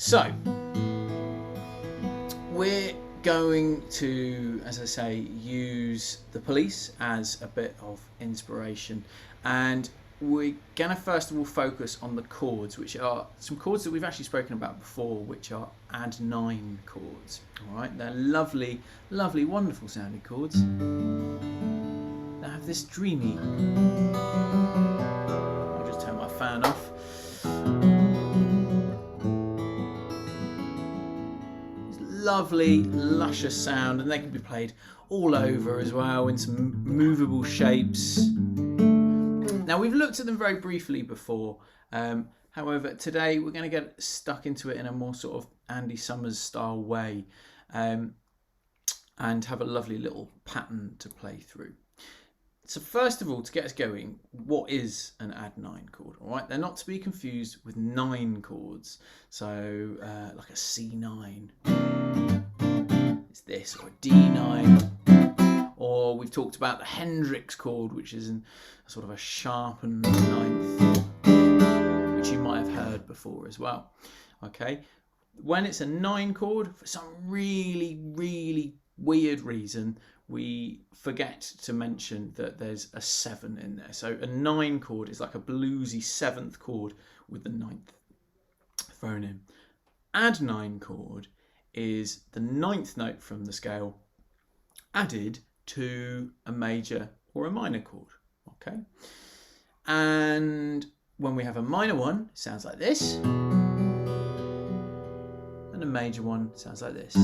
So we're going to, as I say, use The Police as a bit of inspiration, and we're going to first of all focus on the chords, which are some chords that we've actually spoken about before, which are Add9 chords. All right, they're lovely, lovely, wonderful sounding chords. They have this dreamy. I'll just turn my fan off. Lovely, luscious sound, and they can be played all over as well in some movable shapes. Now, we've looked at them very briefly before. However, today we're going to get stuck into it in a more sort of Andy Summers style way, and have a lovely little pattern to play through. So first of all, to get us going, what is an Add9 chord? All right, they're not to be confused with 9 chords. So like a C9, it's this, or a D9, or we've talked about the Hendrix chord, which is a sort of a sharpened 9th, which you might have heard before as well. Okay, when it's a 9 chord, for some really, really weird reason, we forget to mention that there's a 7 in there. So a 9 chord is like a bluesy 7th chord with the 9th thrown in. Add9 chord is the 9th note from the scale added to a major or a minor chord. Okay, and when we have a minor one, it sounds like this, and a major one sounds like this.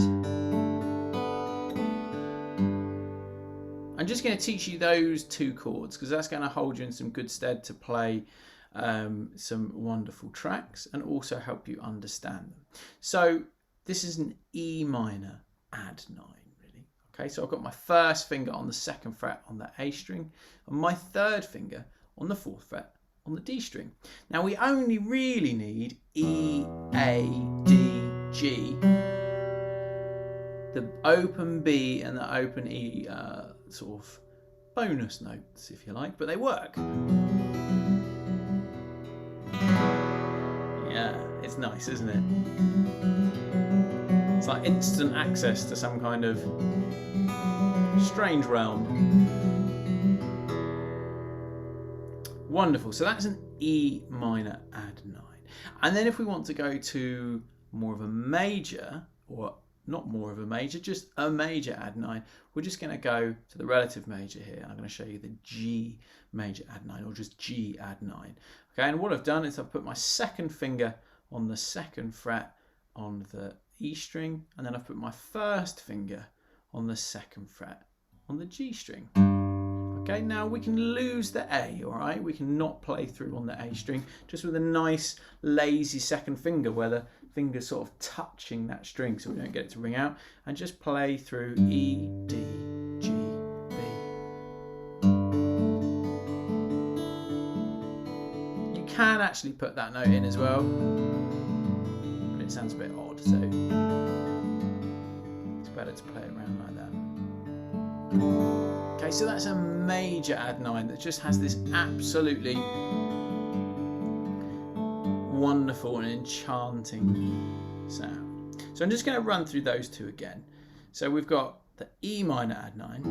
I'm just going to teach you those 2 chords because that's going to hold you in some good stead to play some wonderful tracks and also help you understand them. So this is an E minor Add9, really. Okay, so I've got my first finger on the 2nd fret on the A string and my 3rd finger on the 4th fret on the D string. Now we only really need E, A, D, G. The open B and the open E are sort of bonus notes, if you like, but they work. Yeah, it's nice, isn't it? It's like instant access to some kind of strange realm. Wonderful. So that's an E minor Add9. And then if we want to go to more of a major, or not more of a major, just a major Add9, we're just going to go to the relative major here. I'm going to show you the G major Add9, or just G Add9. Okay, and what I've done is I've put my 2nd finger on the 2nd fret on the E string, and then I've put my 1st finger on the 2nd fret on the G string. Okay, now we can lose the A, all right? We can not play through on the A string, just with a nice lazy 2nd finger where the finger's sort of touching that string so we don't get it to ring out, and just play through E, D, G, B. You can actually put that note in as well, but it sounds a bit odd, so it's better to play it around like that. Okay, so that's a major Add9 that just has this absolutely wonderful and enchanting sound. So I'm just going to run through those 2 again. So we've got the E minor Add9,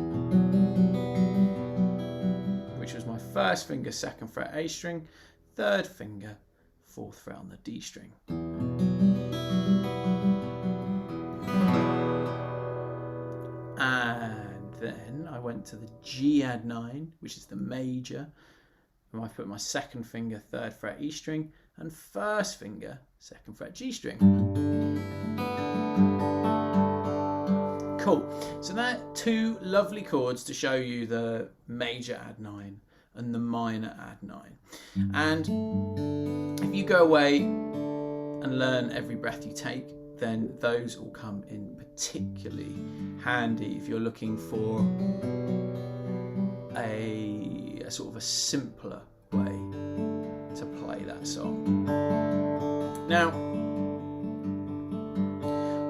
which was my 1st finger 2nd fret A string, 3rd finger 4th fret on the D string. And then I went to the G Add9, which is the major, and I put my 2nd finger 3rd fret E string and 1st finger 2nd fret G string. Cool. So that 2 lovely chords to show you the major Add9 and the minor Add9. And if you go away and learn every breath you take, then those will come in particularly handy if you're looking for a sort of a simpler way to play that song. Now,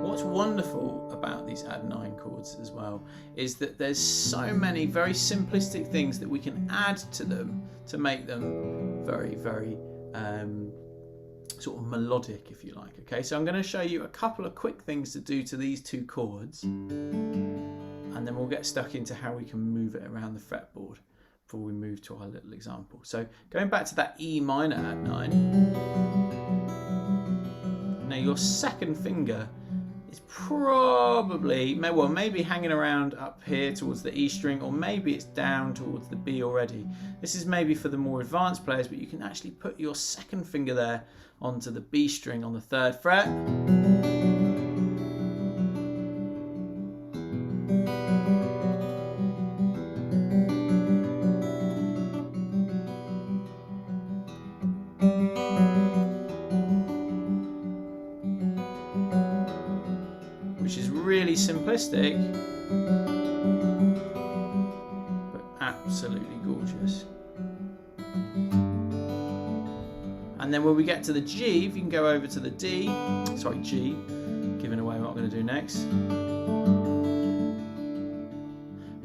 what's wonderful about these Add9 chords as well is that there's so many very simplistic things that we can add to them to make them very, very sort of melodic, if you like. Okay, so I'm going to show you a couple of quick things to do to these two chords, and then we'll get stuck into how we can move it around the fretboard before we move to our little example. So going back to that E minor add 9. Now your second finger is probably, well, maybe hanging around up here towards the E string, or maybe it's down towards the B already. This is maybe for the more advanced players, but you can actually put your second finger there onto the B string on the 3rd fret. Which is really simplistic, but absolutely gorgeous. And then when we get to the G, if you can go over to the D, sorry, G, giving away what I'm going to do next.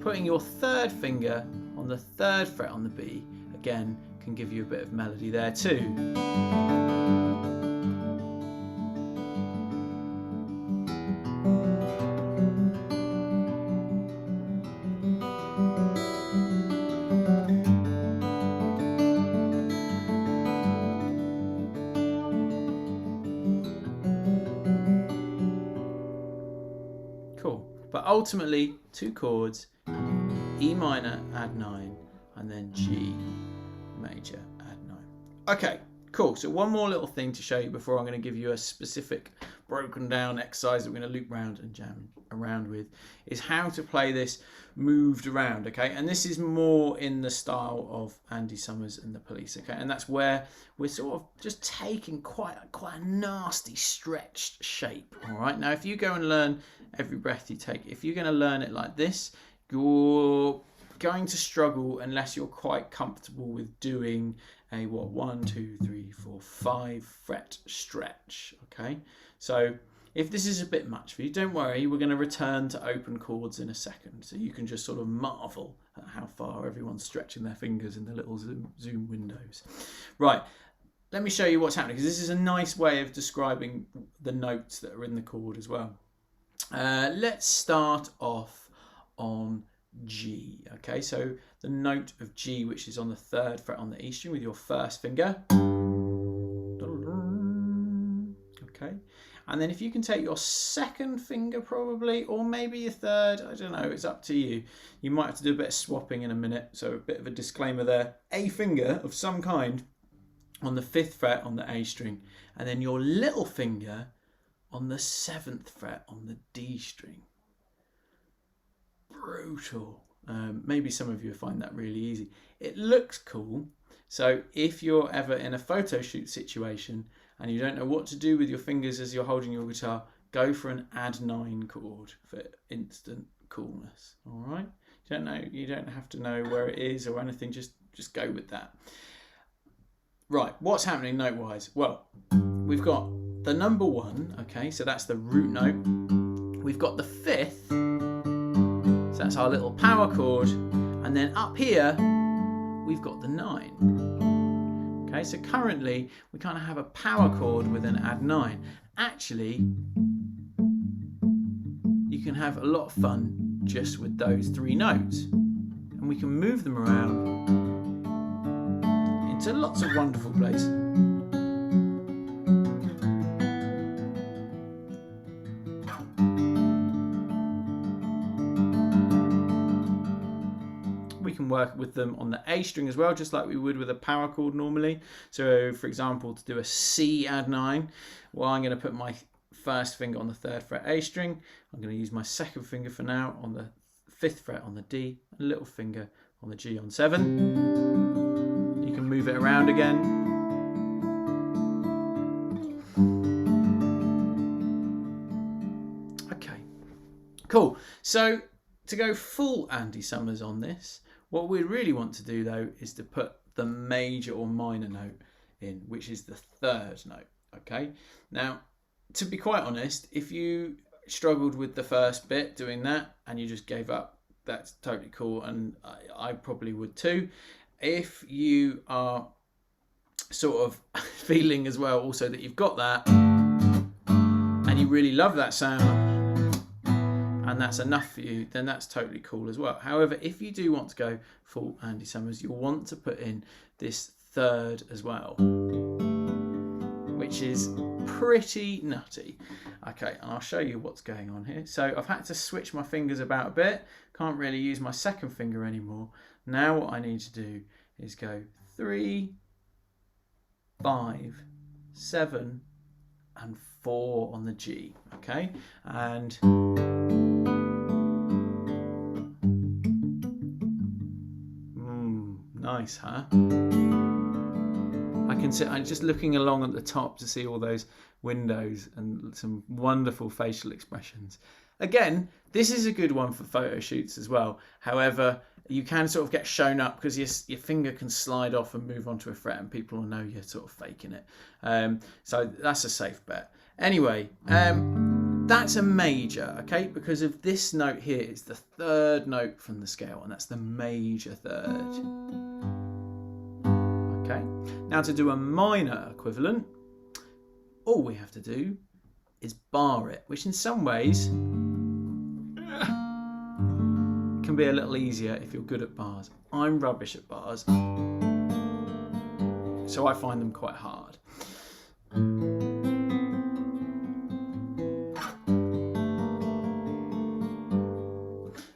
Putting your 3rd finger on the 3rd fret on the B, again, can give you a bit of melody there too. Cool. But ultimately, two chords, E minor add 9, and then G major add 9. Okay, cool. So one more little thing to show you before I'm going to give you a specific broken down exercise that we're going to loop round and jam around with, is how to play this moved around, okay? And this is more in the style of Andy Summers and the Police, okay? And that's where we're sort of just taking quite a nasty stretched shape, all right? Now, if you go and learn Every Breath You Take, if you're going to learn it like this, you're going to struggle unless you're quite comfortable with doing a 1, 2, 3, 4, 5 fret stretch, okay? So if this is a bit much for you, don't worry, we're going to return to open chords in a second, so you can just sort of marvel at how far everyone's stretching their fingers in the little zoom windows. Right, let me show you what's happening, because this is a nice way of describing the notes that are in the chord as well. Let's start off on G, okay? So the note of G, which is on the 3rd fret on the E string with your 1st finger. Okay, and then if you can take your 2nd finger probably, or maybe your 3rd, I don't know, it's up to you. You might have to do a bit of swapping in a minute, so a bit of a disclaimer there. A finger of some kind on the 5th fret on the A string, and then your little finger on the 7th fret on the D string. Brutal. Maybe some of you find that really easy. It looks cool, so if you're ever in a photo shoot situation and you don't know what to do with your fingers as you're holding your guitar, go for an add 9 chord for instant coolness. All right, you don't have to know where it is or anything, just go with that. Right, what's happening note wise? Well, we've got the number 1, okay, so that's the root note. We've got the 5th, so that's our little power chord, and then up here we've got the 9. Okay, so currently we kind of have a power chord with an add 9. Actually, you can have a lot of fun just with those 3 notes, and we can move them around into lots of wonderful places. We can work with them on the A string as well, just like we would with a power chord normally. So for example, to do a C add 9, well, I'm going to put my 1st finger on the 3rd fret A string. I'm going to use my 2nd finger for now on the 5th fret on the D, a little finger on the G on 7. You can move it around again. Okay, cool. So to go full Andy Summers on this, what we really want to do though is to put the major or minor note in, which is the 3rd note. Okay, now to be quite honest, if you struggled with the first bit doing that and you just gave up, that's totally cool, and I probably would too. If you are sort of feeling as well also that you've got that and you really love that sound and that's enough for you, then that's totally cool as well. However, if you do want to go full Andy Summers, you'll want to put in this third as well, which is pretty nutty. Okay, and I'll show you what's going on here. So I've had to switch my fingers about a bit. Can't really use my second finger anymore. Now what I need to do is go 3, 5, 7, and 4 on the G. Okay, and nice, huh? I'm just looking along at the top to see all those windows and some wonderful facial expressions. Again, this is a good one for photo shoots as well. However, you can sort of get shown up because your finger can slide off and move onto a fret and people will know you're sort of faking it. So that's a safe bet. Anyway, that's a major, okay? Because of this note here, it's the third note from the scale, and that's the major third. Okay, now to do a minor equivalent, all we have to do is bar it, which in some ways can be a little easier if you're good at bars. I'm rubbish at bars, so I find them quite hard.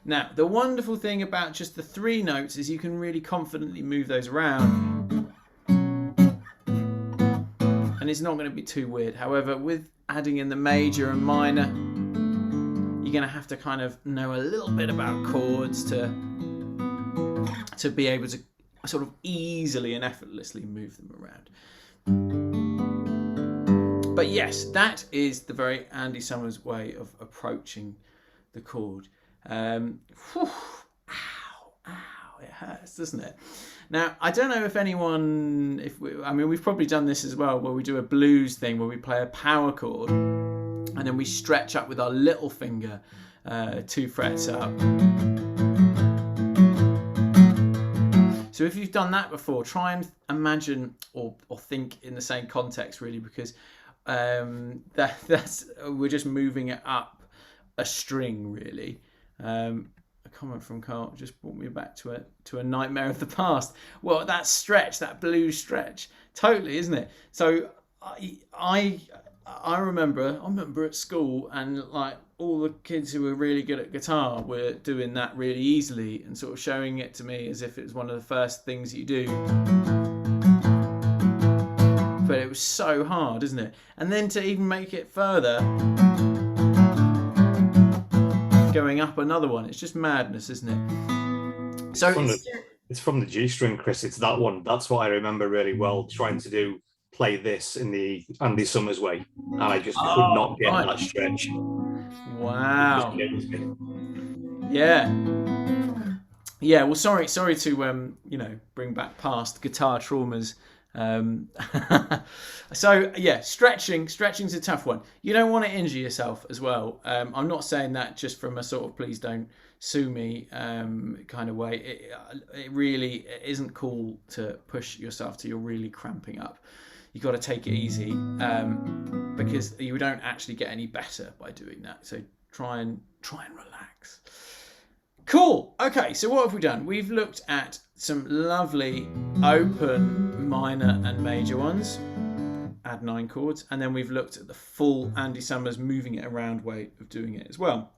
Now, the wonderful thing about just the 3 notes is you can really confidently move those around. And it's not going to be too weird. However, with adding in the major and minor, you're going to have to kind of know a little bit about chords to be able to sort of easily and effortlessly move them around. But yes, that is the very Andy Summers way of approaching the chord. Ow, it hurts, doesn't it? Now, I don't know if anyone, we've probably done this as well, where we do a blues thing where we play a power chord and then we stretch up with our little finger 2 frets up. So if you've done that before, try and imagine or think in the same context, really, because we're just moving it up a string, really. A comment from Carl just brought me back to a nightmare of the past. Well, that stretch, that blues stretch, totally, isn't it? So I remember at school, and like all the kids who were really good at guitar were doing that really easily and sort of showing it to me as if it was one of the first things you do. But it was so hard, isn't it? And then to even make it further, going up another one, it's just madness, isn't it? So it's from the G string, Chris. It's that one. That's what I remember really well, trying to play this in the Andy Summers way, and I just could not get that stretch. Wow. Yeah, well, sorry to bring back past guitar traumas. So yeah, stretching's a tough one. You don't want to injure yourself as well. I'm not saying that just from a sort of please don't sue me kind of way. It really isn't cool to push yourself till you're really cramping up. You got to take it easy because you don't actually get any better by doing that. So try and relax. Cool. Okay, so what have we done? We've looked at some lovely open minor and major ones, Add9 chords, and then we've looked at the full Andy Summers moving it around way of doing it as well.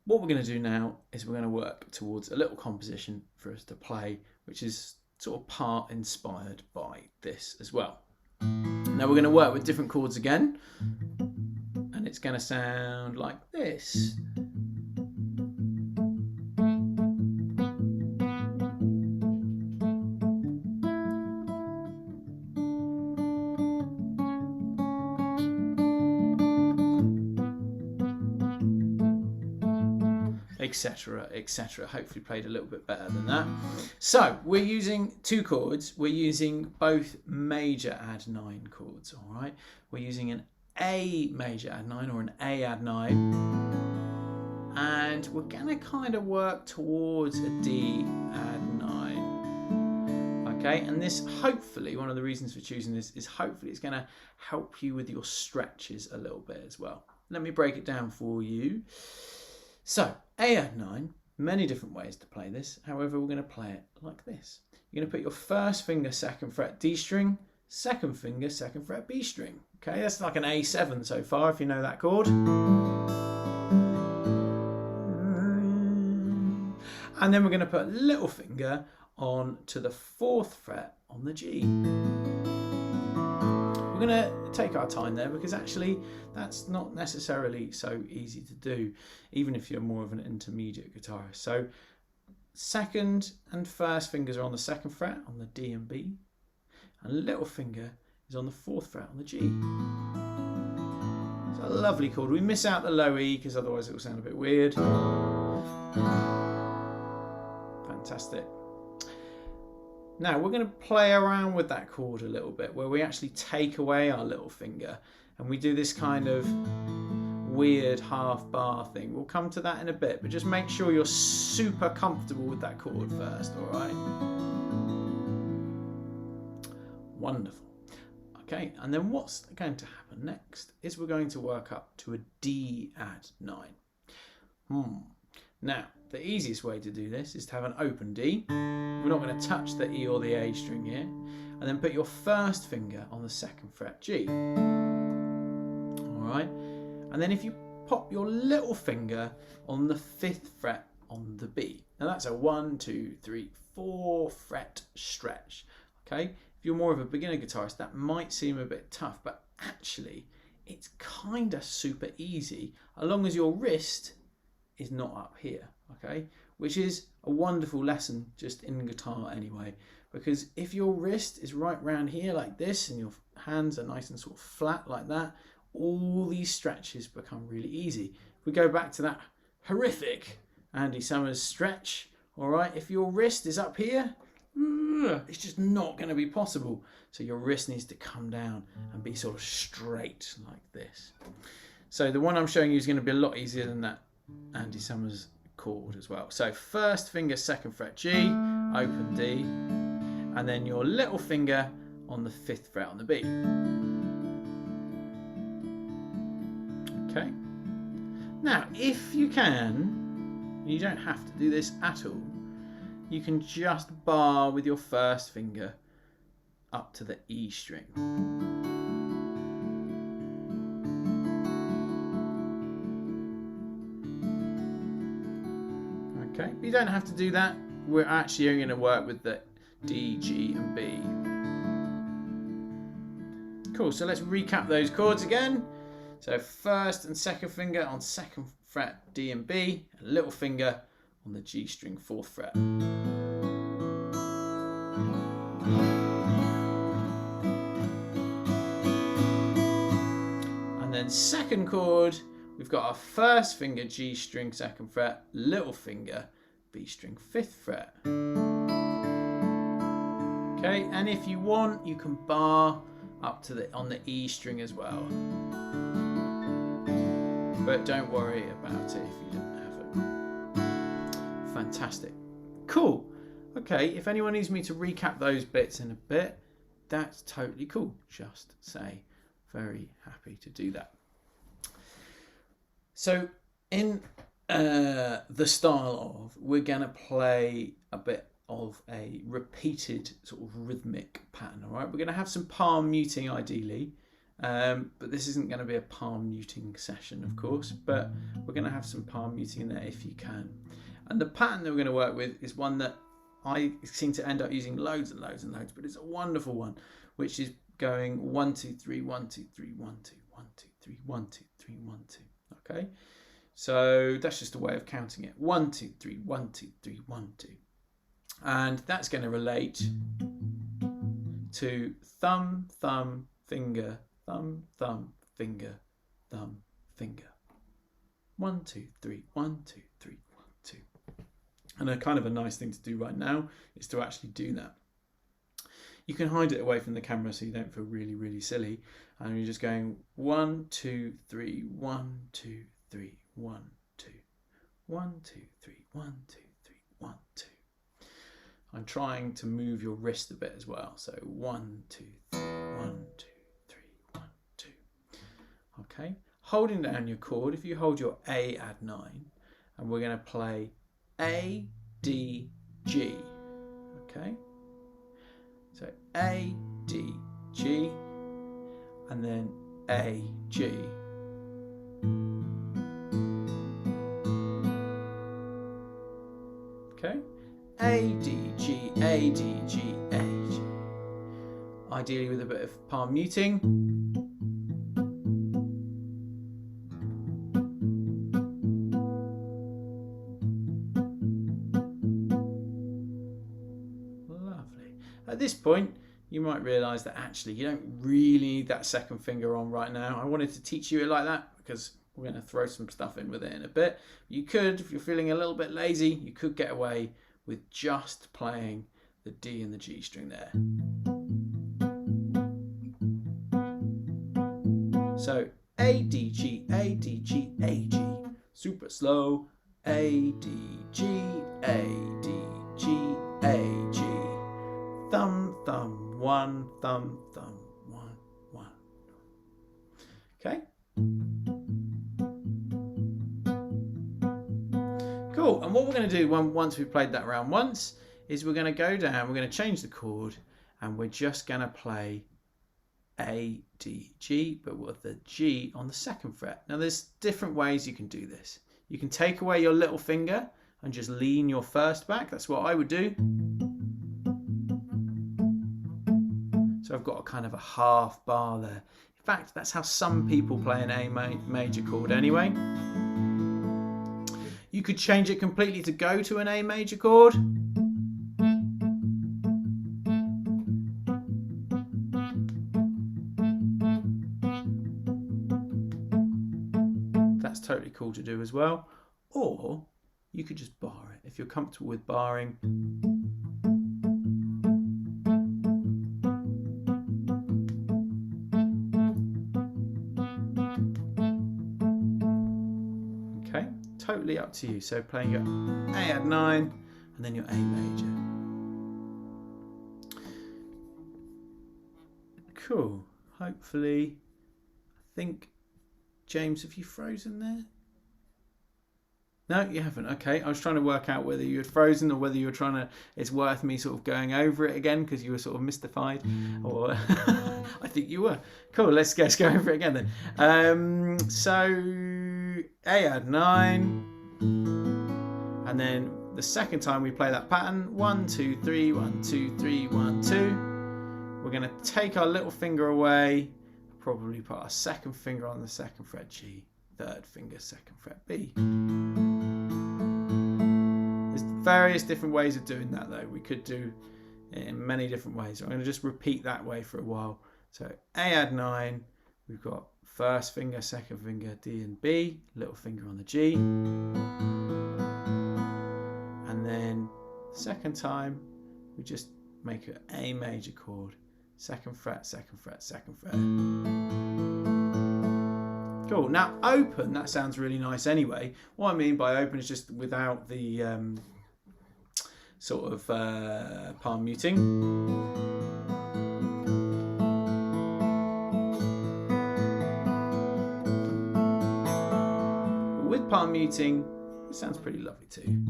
What we're going to do now is we're going to work towards a little composition for us to play, which is sort of part inspired by this as well. Now we're going to work with different chords again, and it's going to sound like this. Etc, etc. Hopefully played a little bit better than that. So we're using 2 chords. We're using both major Add9 chords. All right. We're using an A major Add9 or an A Add9, and we're gonna kind of work towards a D Add9. Okay, and this, hopefully, one of the reasons for choosing this is hopefully it's going to help you with your stretches a little bit as well. Let me break it down for you. So, Add9, many different ways to play this. However, we're going to play it like this. You're going to put your first finger 2nd fret D string, second finger 2nd fret B string. Okay, that's like an A7 so far, if you know that chord. And then we're going to put little finger on to the 4th fret on the G. We're going to take our time there because actually that's not necessarily so easy to do, even if you're more of an intermediate guitarist. So 2nd and 1st fingers are on the 2nd fret on the D and B, and little finger is on the 4th fret on the G. It's a lovely chord. We miss out the low E because otherwise it will sound a bit weird. Fantastic. Now we're going to play around with that chord a little bit, where we actually take away our little finger and we do this kind of weird half bar thing. We'll come to that in a bit, but just make sure you're super comfortable with that chord first, all right? Wonderful. Okay, and then what's going to happen next is we're going to work up to a D add 9. Now, the easiest way to do this is to have an open D. We're not going to touch the E or the A string here. And then put your first finger on the 2nd fret G. Alright. And then if you pop your little finger on the 5th fret on the B. Now that's a 1, 2, 3, 4 fret stretch. Okay. If you're more of a beginner guitarist, that might seem a bit tough, but actually it's kind of super easy, as long as your wrist is not up here, okay? Which is a wonderful lesson just in guitar anyway, because if your wrist is right round here like this and your hands are nice and sort of flat like that, all these stretches become really easy. If we go back to that horrific Andy Summers stretch, all right, if your wrist is up here, it's just not going to be possible. So your wrist needs to come down and be sort of straight like this. So the one I'm showing you is going to be a lot easier than that Andy Summers chord as well. So first finger 2nd fret G, open D, and then your little finger on the 5th fret on the B. Okay. Now, if you can, you don't have to do this at all. You can just bar with your first finger up to the E string. Okay, but you don't have to do that. We're actually only going to work with the D, G, and B. Cool, so let's recap those chords again. So first and 2nd finger on 2nd fret D and B, and little finger on the G string 4th fret. And then second chord, we've got our first finger G string 2nd fret, little finger B string 5th fret. Okay, and if you want, you can bar up to on the E string as well. But don't worry about it if you don't have it. Fantastic. Cool. Okay, if anyone needs me to recap those bits in a bit, that's totally cool. Just say, very happy to do that. So in the style of, we're going to play a bit of a repeated sort of rhythmic pattern, all right? We're going to have some palm muting ideally, but this isn't going to be a palm muting session, of course, but we're going to have some palm muting in there if you can. And the pattern that we're going to work with is one that I seem to end up using loads and loads and loads, but it's a wonderful one, which is going 1, 2, 3, 1, 2, 3, 1, 2, 1, 2, 3, 1, 2, 3, 1, 2. Okay, so that's just a way of counting it. 1, 2, 3, 1, 2, 3, 1, 2. And that's going to relate to thumb, thumb, finger, thumb, thumb, finger, thumb, finger. 1, 2, 3, 1, 2, 3, 1, 2. And a kind of a nice thing to do right now is to actually do that. You can hide it away from the camera so you don't feel really, really silly. And you're just going 1, 2, 3, 1, 2, 3, 1, 2. 1, 2, 3, 1, 2, 3, 1, 2. I'm trying to move your wrist a bit as well. So 1, 2, 3, 1, 2, 3, 1, 2. Okay, holding down your chord, if you hold your A add 9, and we're going to play A, D, G. Okay, so A, D, G, and then A, G. Okay, A, D, G, A, D, G, A, G. Ideally with a bit of palm muting. Lovely. At this point, you might realise that actually you don't really need that second finger on right now. I wanted to teach you it like that because we're going to throw some stuff in with it in a bit. You could, if you're feeling a little bit lazy, you could get away with just playing the D and the G string there. So A, D, G, A, D, G, A, G. Super slow. A, D, G, A, D, G, A, G. Thumb, thumb, 1, thumb, thumb, 1, 1. Okay. Cool. And what we're going to do once we've played that round once is we're going to go down, we're going to change the chord, and we're just going to play A, D, G, but with the G on the 2nd fret. Now there's different ways you can do this. You can take away your little finger and just lean your 1st back. That's what I would do. So I've got a kind of a half bar there. In fact, that's how some people play an A major chord anyway. You could change it completely to go to an A major chord. That's totally cool to do as well. Or you could just bar it if you're comfortable with barring. Okay, totally up to you. So playing your A add 9 and then your A major. Cool. Hopefully, I think, James, have you frozen there? No, you haven't. Okay, I was trying to work out whether you had frozen or whether you were trying to, it's worth me sort of going over it again because you were sort of mystified, or I think you were. Cool, let's go over it again then. So A add 9, and then the second time we play that pattern, 1, 2, 3, 1, 2, 3, 1, 2. We're going to take our little finger away, probably put our 2nd finger on the 2nd fret G, 3rd finger 2nd fret B. There's various different ways of doing that though. We could do it in many different ways. I'm going to just repeat that way for a while. So A add 9, we've got 1st finger, 2nd finger, D and B, little finger on the G. And then 2nd time, we just make an A major chord. 2nd fret, 2nd fret, 2nd fret. Cool. Now open, that sounds really nice anyway. What I mean by open is just without the sort of palm muting. But with palm muting, it sounds pretty lovely too.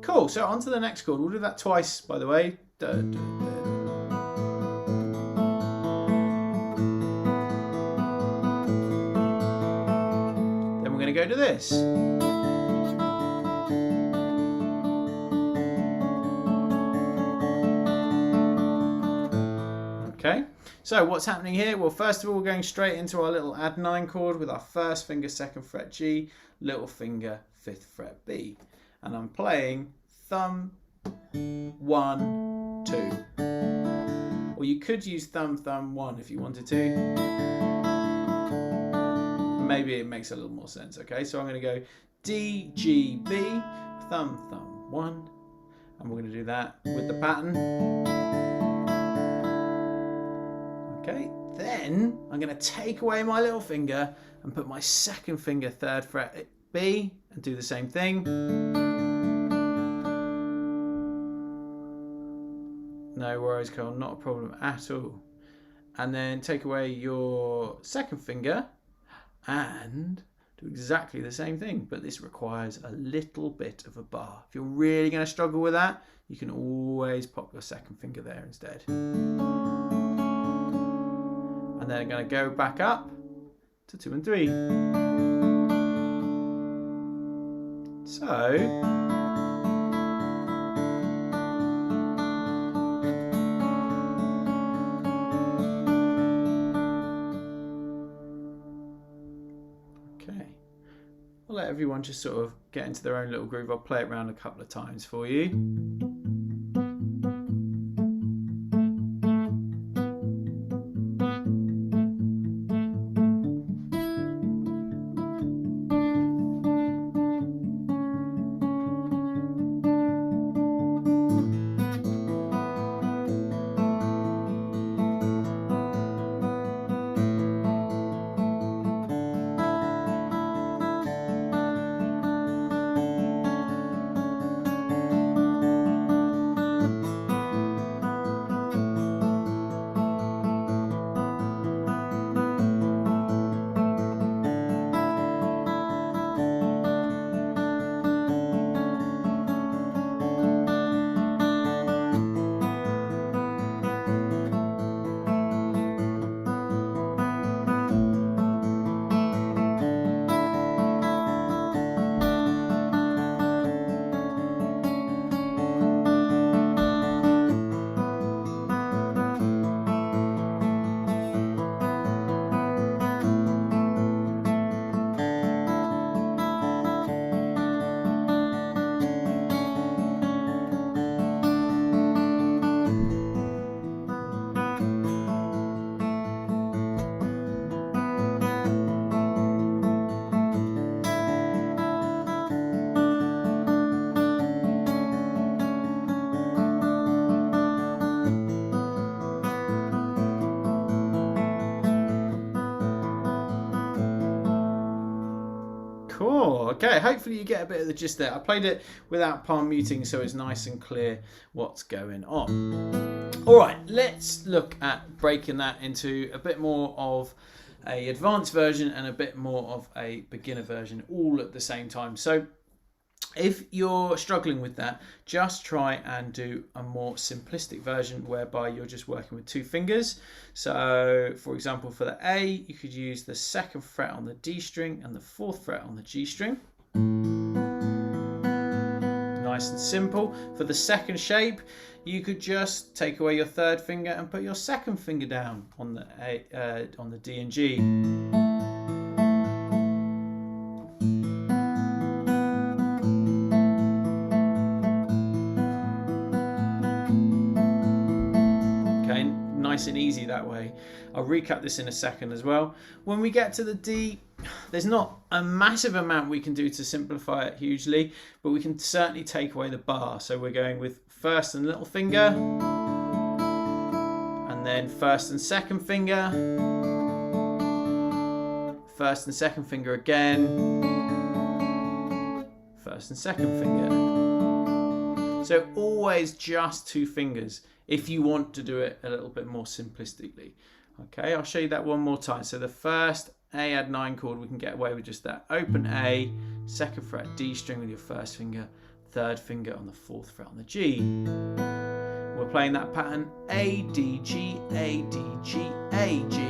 Cool, so on to the next chord. We'll do that twice, by the way. Then we're going to go to this. Okay, so what's happening here? Well, first of all, we're going straight into our little add 9 chord with our 1st finger, 2nd fret G, little finger, 5th fret B. And I'm playing thumb, 1, 2. Or you could use thumb, thumb, 1 if you wanted to. Maybe it makes a little more sense, okay? So I'm going to go D, G, B, thumb, thumb, 1. And we're going to do that with the pattern. Okay, Then I'm going to take away my little finger and put my second finger 3rd fret B and do the same thing. No worries, Carl, not a problem at all. And then take away your second finger and do exactly the same thing, but this requires a little bit of a bar. If you're really going to struggle with that, you can always pop your second finger there instead. And then I'm going to go back up to 2 and 3. So, okay, I'll let everyone just sort of get into their own little groove. I'll play it around a couple of times for you. Cool. Okay, hopefully you get a bit of the gist there. I played it without palm muting, so it's nice and clear what's going on. All right, let's look at breaking that into a bit more of an advanced version and a bit more of a beginner version all at the same time. So if you're struggling with that, just try and do a more simplistic version whereby you're just working with 2 fingers. So for example, for the A, you could use the 2nd fret on the D string and the 4th fret on the G string. Nice and simple. For the second shape, you could just take away your 3rd finger and put your 2nd finger down on the A, on the D and G. Nice and easy that way. I'll recap this in a second as well. When we get to the D, there's not a massive amount we can do to simplify it hugely, but we can certainly take away the bar. So we're going with 1st and little finger, and then 1st and 2nd finger, 1st and 2nd finger again, 1st and 2nd finger. So always just 2 fingers if you want to do it a little bit more simplistically. Okay, I'll show you that one more time. So the first A add9 chord, we can get away with just that. Open A, 2nd fret D string with your 1st finger, 3rd finger on the 4th fret on the G. We're playing that pattern A, D, G, A, D, G, A, G.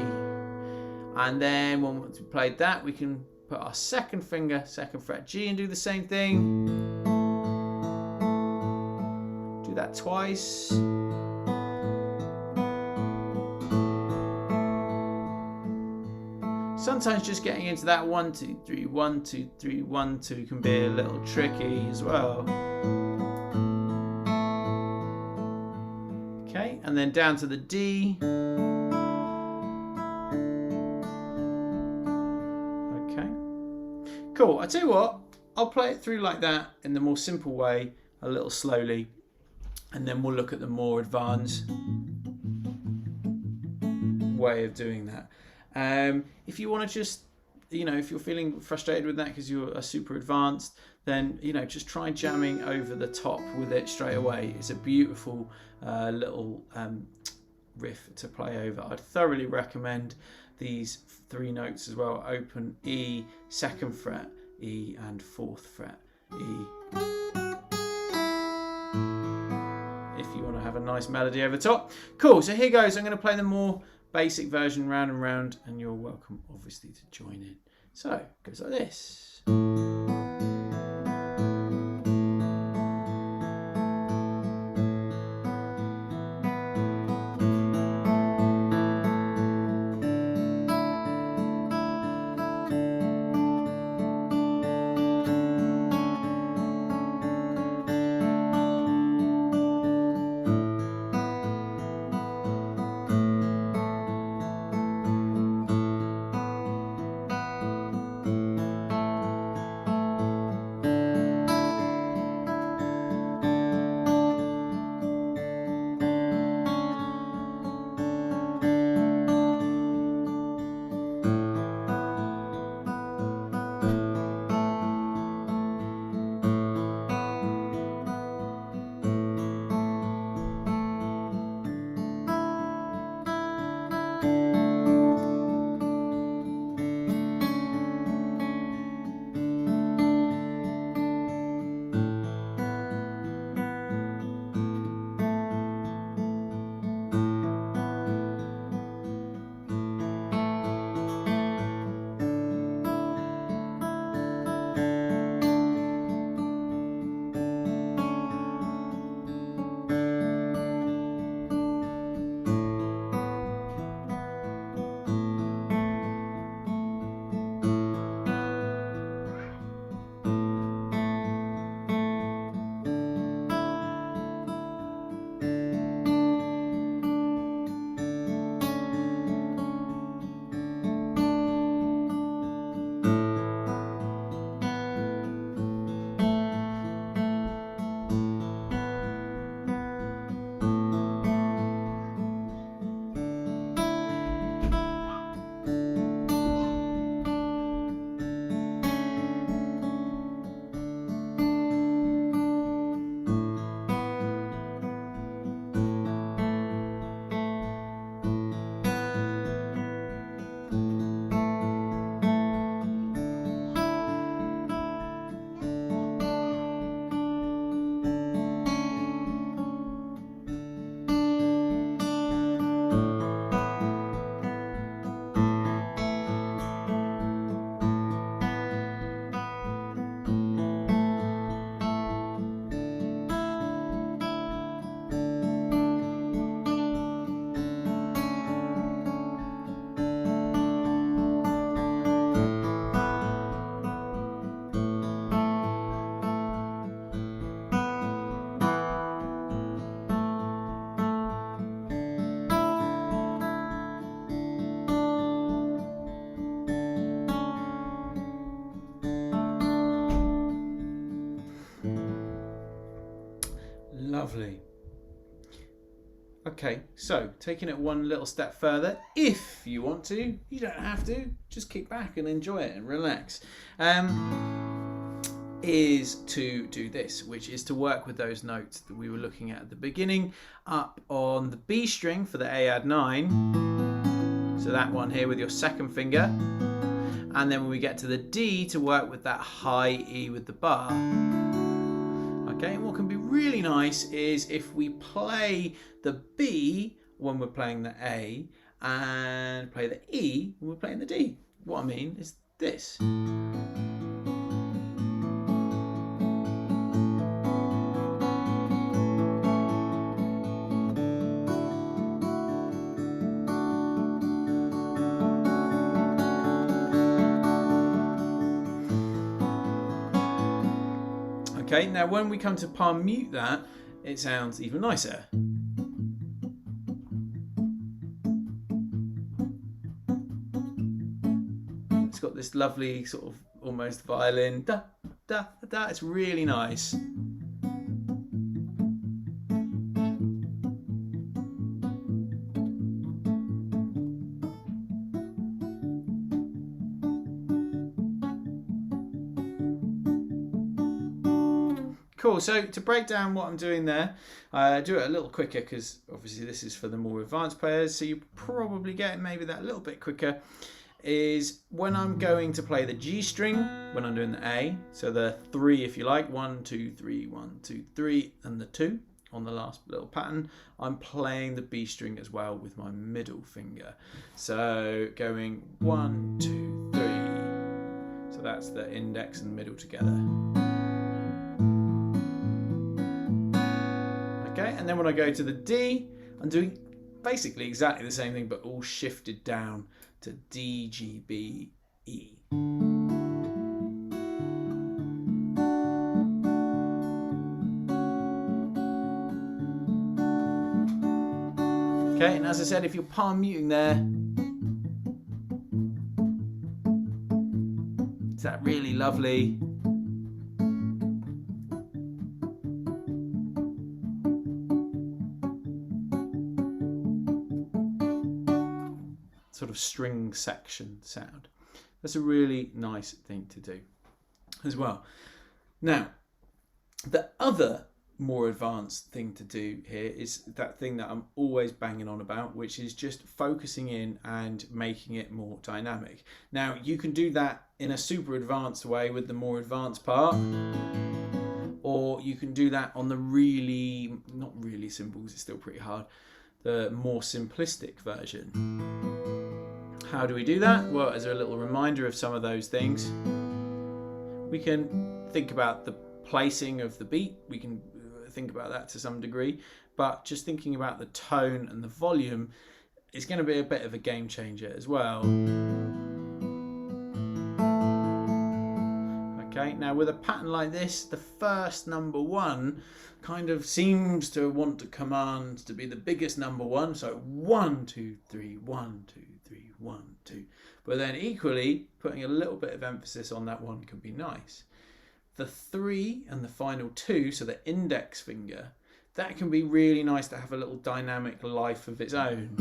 And then once we played that, we can put our 2nd finger, 2nd fret G, and do the same thing. Do that twice. Sometimes just getting into that 1, 2, 3, 1, 2, 3, 1, 2 can be a little tricky as well. Okay, and then down to the D. Okay, cool. I tell you what, I'll play it through like that in the more simple way, a little slowly, and then we'll look at the more advanced way of doing that. If you want to just, if you're feeling frustrated with that because you are super advanced, then, just try jamming over the top with it straight away. It's a beautiful little riff to play over. I'd thoroughly recommend these 3 notes as well. Open E, 2nd fret, E, and 4th fret, E. If you want to have a nice melody over top. Cool, so here goes. I'm going to play the more basic version round and round, and you're welcome obviously to join in. So it goes like this. Lovely. Okay, so taking it one little step further, if you want to, you don't have to, just kick back and enjoy it and relax, is to do this, which is to work with those notes that we were looking at the beginning up on the B string for the A_Add9, so that one here with your second finger, and then when we get to the D, to work with that high E with the bar. Okay, and what can be really nice is if we play the B when we're playing the A and play the E when we're playing the D. What I mean is this. Okay, now when we come to palm mute that, it sounds even nicer. It's got this lovely sort of almost violin, da, da, da. It's really nice. Cool. So to break down what I'm doing there, do it a little quicker because obviously this is for the more advanced players. So you probably get maybe that a little bit quicker. Is when I'm going to play the G string when I'm doing the A. So the 3, if you like, 1, 2, 3, 1, 2, 3, and the 2 on the last little pattern. I'm playing the B string as well with my middle finger. So going 1, 2, 3. So that's the index and middle together. Okay, and then when I go to the D, I'm doing basically exactly the same thing, but all shifted down to D, G, B, E. Okay, and as I said, if you're palm muting there, it's that really lovely sort of string section sound. That's a really nice thing to do as well. Now, the other more advanced thing to do here is that thing that I'm always banging on about, which is just focusing in and making it more dynamic. Now, you can do that in a super advanced way with the more advanced part, or you can do that on the really, not really simple, it's still pretty hard, the more simplistic version. How do we do that? Well, as a little reminder of some of those things, we can think about the placing of the beat. We can think about that to some degree, but just thinking about the tone and the volume is going to be a bit of a game changer as well. Okay, now with a pattern like this, the first number 1 kind of seems to want to command to be the biggest number 1. So 1, 2, 3, 1, 2, 3, 1, 2. But then equally, putting a little bit of emphasis on that 1 can be nice. The 3 and the final 2, so the index finger, that can be really nice to have a little dynamic life of its own.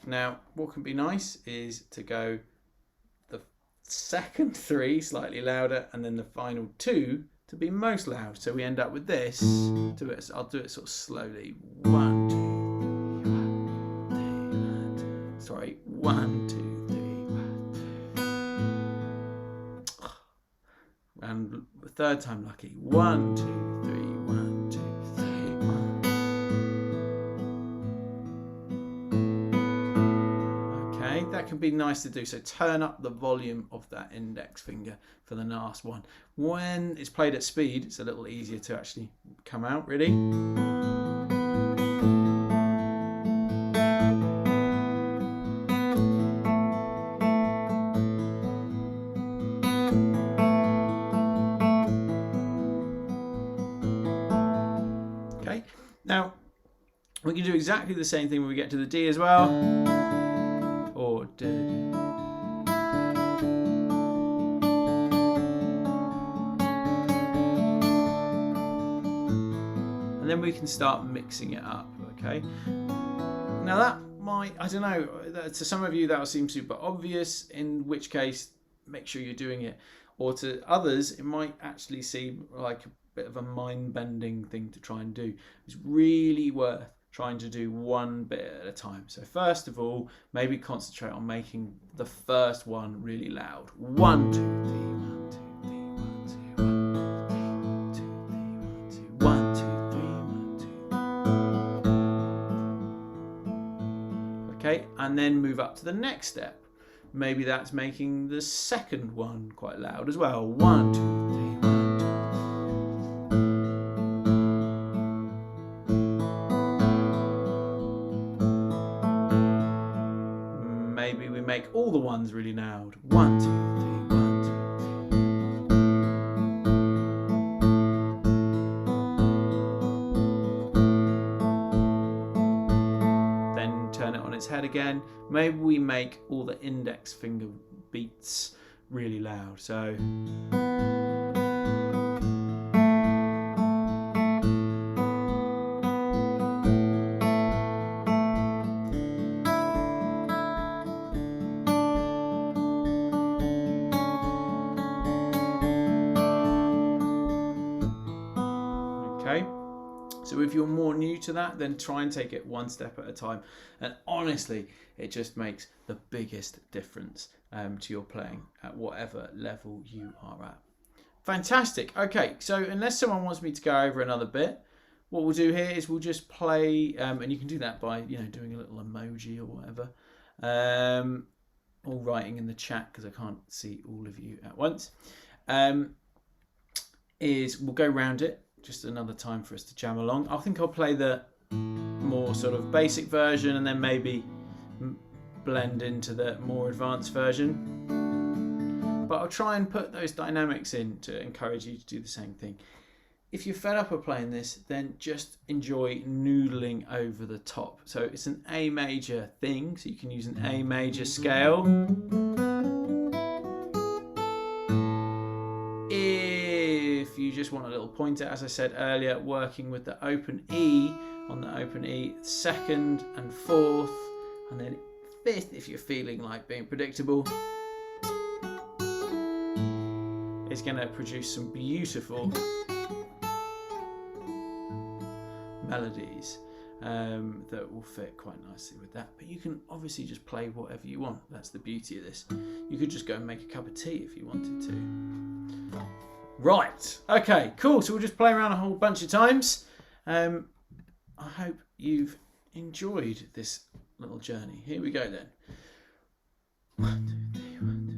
Now, what can be nice is to go the second 3 slightly louder and then the final 2 to be most loud. So we end up with this. I'll do it sort of slowly. 1, 2, 3, 1, 2. Sorry, 1, 2, 3, 1, 2. And the third time lucky. 1, 2, 3, 1, 2, 3, 1. Okay, that can be nice to do. So turn up the volume of that index finger for the last one. When it's played at speed, it's a little easier to actually come out, really. Okay, now we can do exactly the same thing when we get to the D as well. Or D. And then we can start mixing it up, okay? Now that might, I don't know, to some of you that will seem super obvious, in which case make sure you're doing it. Or to others, it might actually seem like a bit of a mind-bending thing to try and do. It's really worth trying to do one bit at a time. So first of all, maybe concentrate on making the first one really loud. 1, 2, 3, 1, 2, 3, 1, 2, 3, 1, 2, 1, 2, 3, 1, 2. Okay, and then move up to the next step. Maybe that's making the second one quite loud as well. 1, 2, 3, 1, 2. Maybe we make all the ones really loud. 1, 2, 3, 1, 2. Then turn it on its head again. Maybe we make all the index finger beats really loud. So. So if you're more new to that, then try and take it one step at a time. And honestly, it just makes the biggest difference to your playing at whatever level you are at. Fantastic. Okay, so unless someone wants me to go over another bit, what we'll do here is we'll just play, and you can do that by doing a little emoji or whatever, or writing in the chat because I can't see all of you at once. We'll go round it, just another time for us to jam along. I think I'll play the more sort of basic version and then maybe blend into the more advanced version. But I'll try and put those dynamics in to encourage you to do the same thing. If you're fed up of playing this, then just enjoy noodling over the top. So it's an A major thing, so you can use an A major scale. If you just want a little pointer, as I said earlier, working with the open E, on the open E, second and fourth, and then fifth if you're feeling like being predictable. It's going to produce some beautiful melodies that will fit quite nicely with that. But you can obviously just play whatever you want. That's the beauty of this. You could just go and make a cup of tea if you wanted to. Right. Okay, cool. So we'll just play around a whole bunch of times. I hope you've enjoyed this little journey. Here we go then. 1, 2, 3, 1, 2.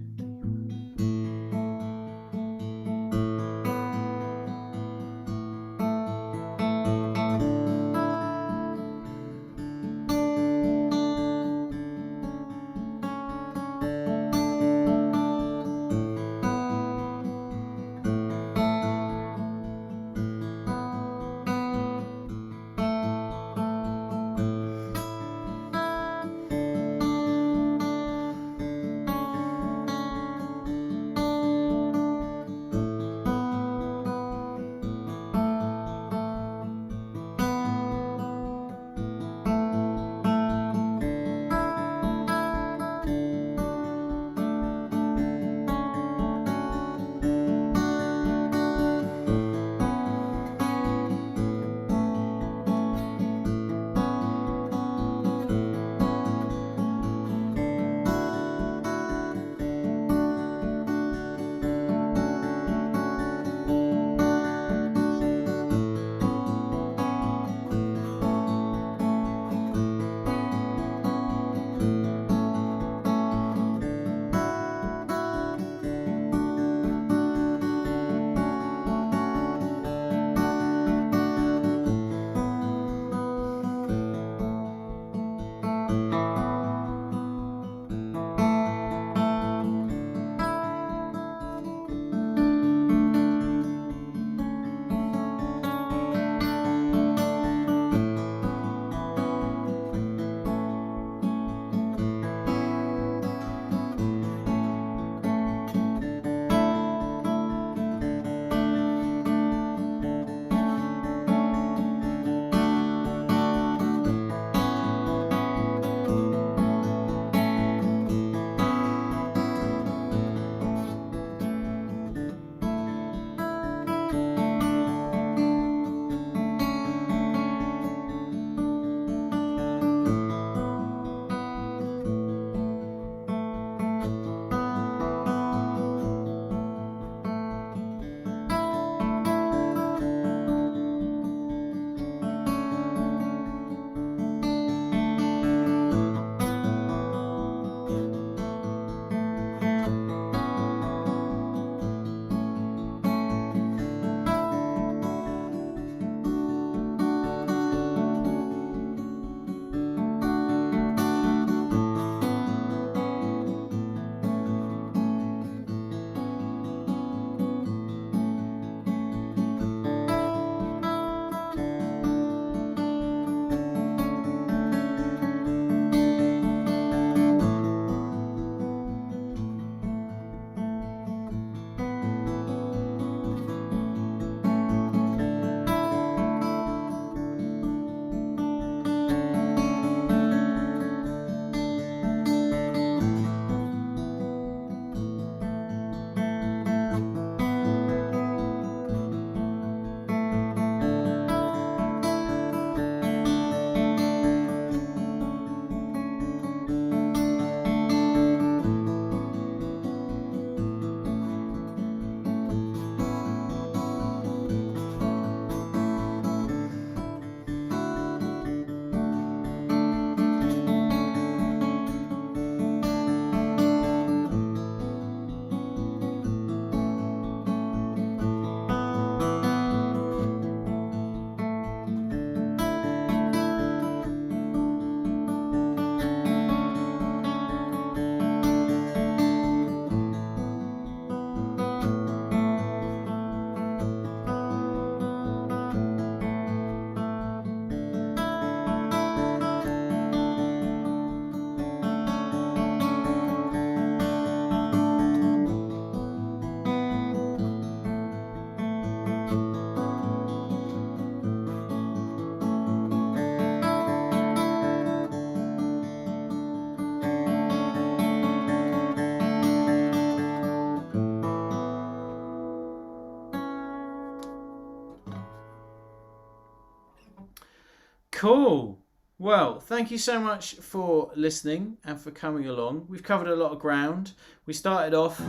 Cool. Well, thank you so much for listening and for coming along. We've covered a lot of ground. We started off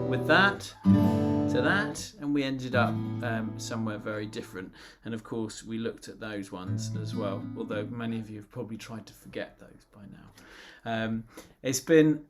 with that to that, and we ended up somewhere very different. And of course, we looked at those ones as well, although many of you have probably tried to forget those by now. It's been